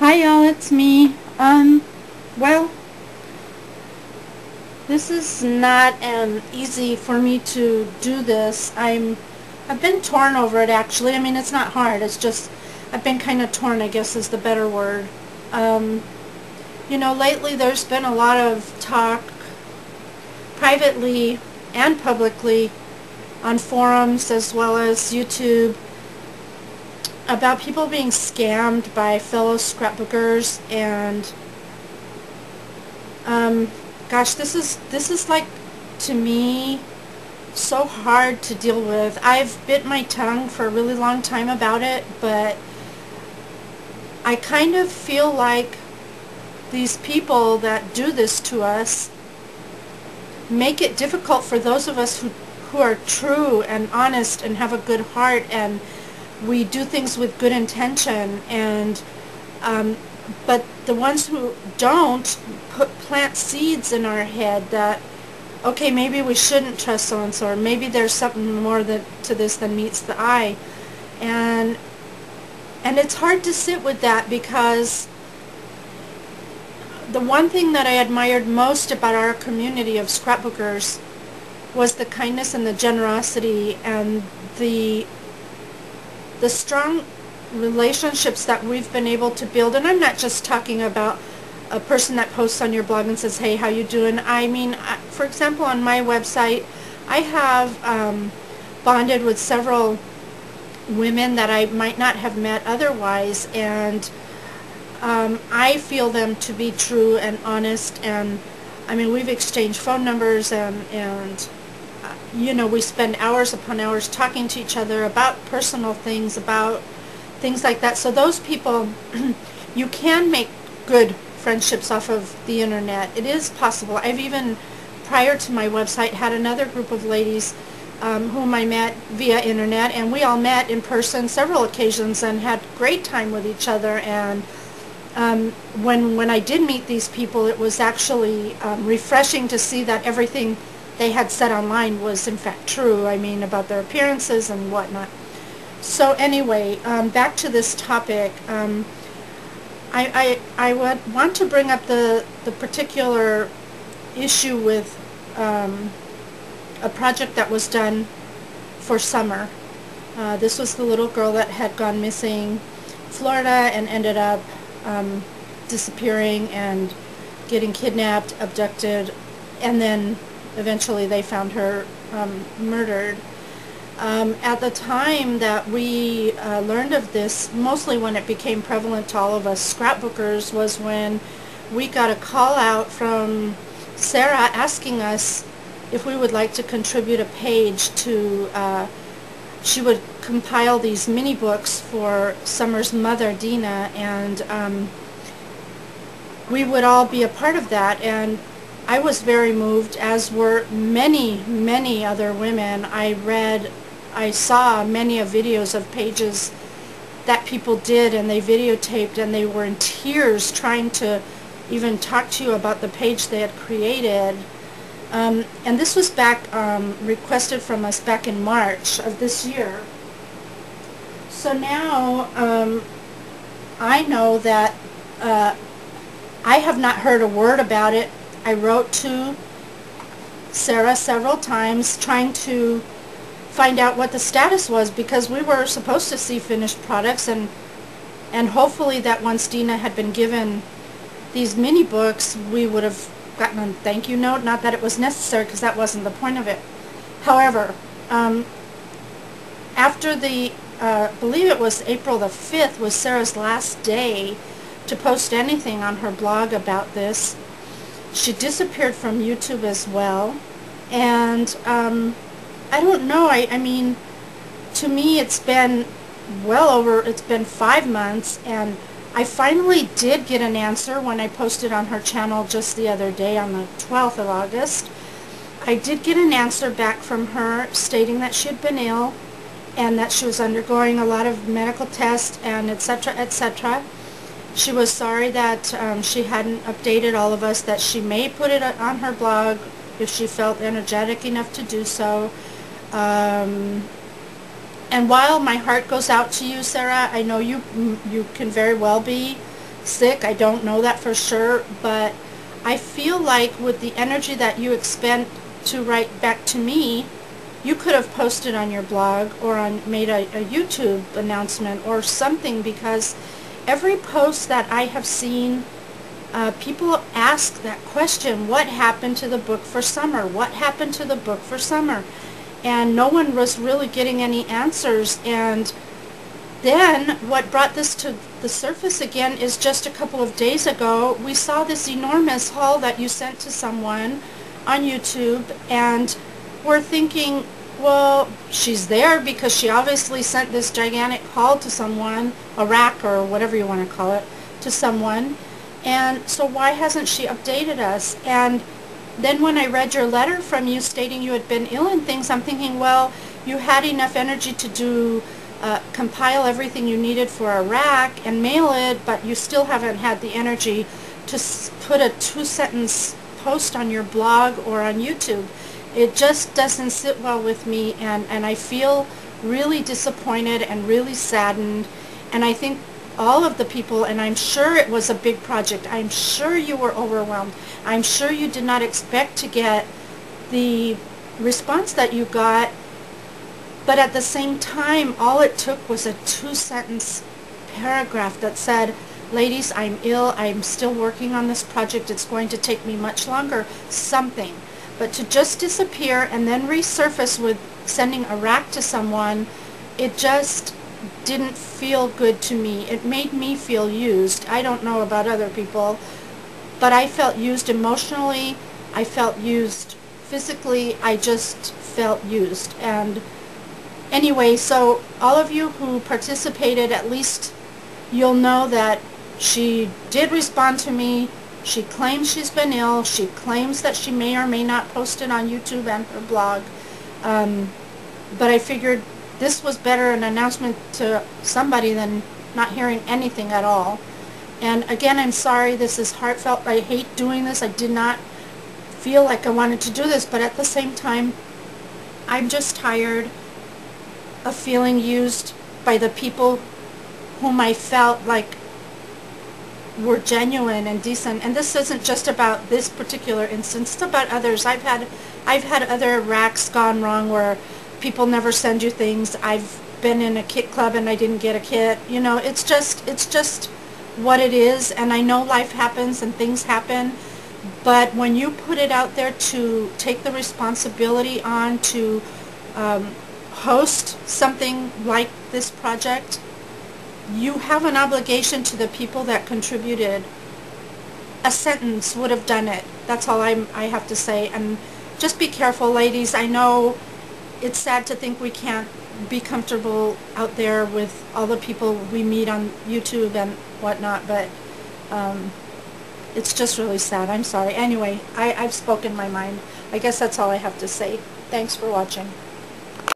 Hi y'all, it's me. Well, this is not easy for me to do this. I've been torn over it actually. I mean, it's not hard. It's just I've been kind of torn, I guess is the better word. Um, lately there's been a lot of talk privately and publicly on forums as well as YouTube about people being scammed by fellow scrapbookers, and gosh, this is like, to me, so hard to deal with. I've bit my tongue for a really long time about it, but I kind of feel like these people that do this to us make it difficult for those of us who are true and honest and have a good heart, and we do things with good intention, and but the ones who don't plant seeds in our head that, okay, maybe we shouldn't trust so-and-so, or maybe there's something more to this than meets the eye. And it's hard to sit with that, because the one thing that I admired most about our community of scrapbookers was the kindness and the generosity and the strong relationships that we've been able to build. And I'm not just talking about a person that posts on your blog and says, hey, how you doing? I mean, for example, on my website, I have bonded with several women that I might not have met otherwise, and I feel them to be true and honest, and I mean, we've exchanged phone numbers, and we spend hours upon hours talking to each other about personal things, about things like that. So those people, you can make good friendships off of the internet. It is possible. I've even, prior to my website, had another group of ladies whom I met via internet, and we all met in person several occasions and had great time with each other. And when I did meet these people, it was actually refreshing to see that everything they had said online was in fact true. I mean, about their appearances and whatnot. So anyway, back to this topic. I would want to bring up the particular issue with a project that was done for summer. This was the little girl that had gone missing Florida and ended up disappearing and getting kidnapped, abducted, and then eventually they found her murdered. At the time that we learned of this, mostly when it became prevalent to all of us scrapbookers, was when we got a call out from Sarah asking us if we would like to contribute a page to, she would compile these mini books for Summer's mother, Dina, and we would all be a part of that. And I was very moved, as were many, many other women. I saw many of videos of pages that people did, and they videotaped, and they were in tears trying to even talk to you about the page they had created. And this was requested from us back in March of this year. So now I know that I have not heard a word about it. I wrote to Sarah several times trying to find out what the status was, because we were supposed to see finished products, and hopefully that once Dina had been given these mini books, we would have gotten a thank you note. Not that it was necessary, because that wasn't the point of it. However, after the, believe it was April the 5th was Sarah's last day to post anything on her blog about this. She disappeared from YouTube as well, and I don't know, I mean, to me it's been it's been 5 months, and I finally did get an answer when I posted on her channel just the other day on the 12th of August. I did get an answer back from her stating that she had been ill and that she was undergoing a lot of medical tests and etc., etc. She was sorry that she hadn't updated all of us, that she may put it on her blog if she felt energetic enough to do so. And while my heart goes out to you, Sarah, I know you can very well be sick. I don't know that for sure, but I feel like with the energy that you expend to write back to me, you could have posted on your blog or made a YouTube announcement or something, because every post that I have seen, people ask that question, what happened to the book for summer? What happened to the book for summer? And no one was really getting any answers. And then what brought this to the surface again is just a couple of days ago, we saw this enormous haul that you sent to someone on YouTube, and we're thinking, well, she's there because she obviously sent this gigantic haul to someone, a rack or whatever you want to call it, to someone. And so why hasn't she updated us? And then when I read your letter from you stating you had been ill and things, I'm thinking, well, you had enough energy to compile everything you needed for a rack and mail it, but you still haven't had the energy to put a 2-sentence post on your blog or on YouTube. It just doesn't sit well with me, and I feel really disappointed and really saddened. And I think all of the people, and I'm sure it was a big project, I'm sure you were overwhelmed, I'm sure you did not expect to get the response that you got, but at the same time, all it took was a 2-sentence paragraph that said, ladies, I'm ill, I'm still working on this project, it's going to take me much longer, something. But to just disappear and then resurface with sending a rack to someone, it just didn't feel good to me. It made me feel used. I don't know about other people, but I felt used emotionally, I felt used physically, I just felt used. And anyway, so all of you who participated, at least you'll know that she did respond to me. She claims she's been ill. She claims that she may or may not post it on YouTube and her blog. But I figured this was better an announcement to somebody than not hearing anything at all. And again, I'm sorry, this is heartfelt. I hate doing this. I did not feel like I wanted to do this, but at the same time, I'm just tired of feeling used by the people whom I felt like were genuine and decent. And this isn't just about this particular instance, it's about others. I've had other racks gone wrong where people never send you things. I've been in a kit club and I didn't get a kit. You know, it's just what it is, and I know life happens and things happen, but when you put it out there to take the responsibility on to host something like this project, you have an obligation to the people that contributed. A sentence would have done it. That's all I have to say. And just be careful, ladies. I know it's sad to think we can't be comfortable out there with all the people we meet on YouTube and whatnot, but it's just really sad. I'm sorry. Anyway, I've spoken my mind. I guess that's all I have to say. Thanks for watching.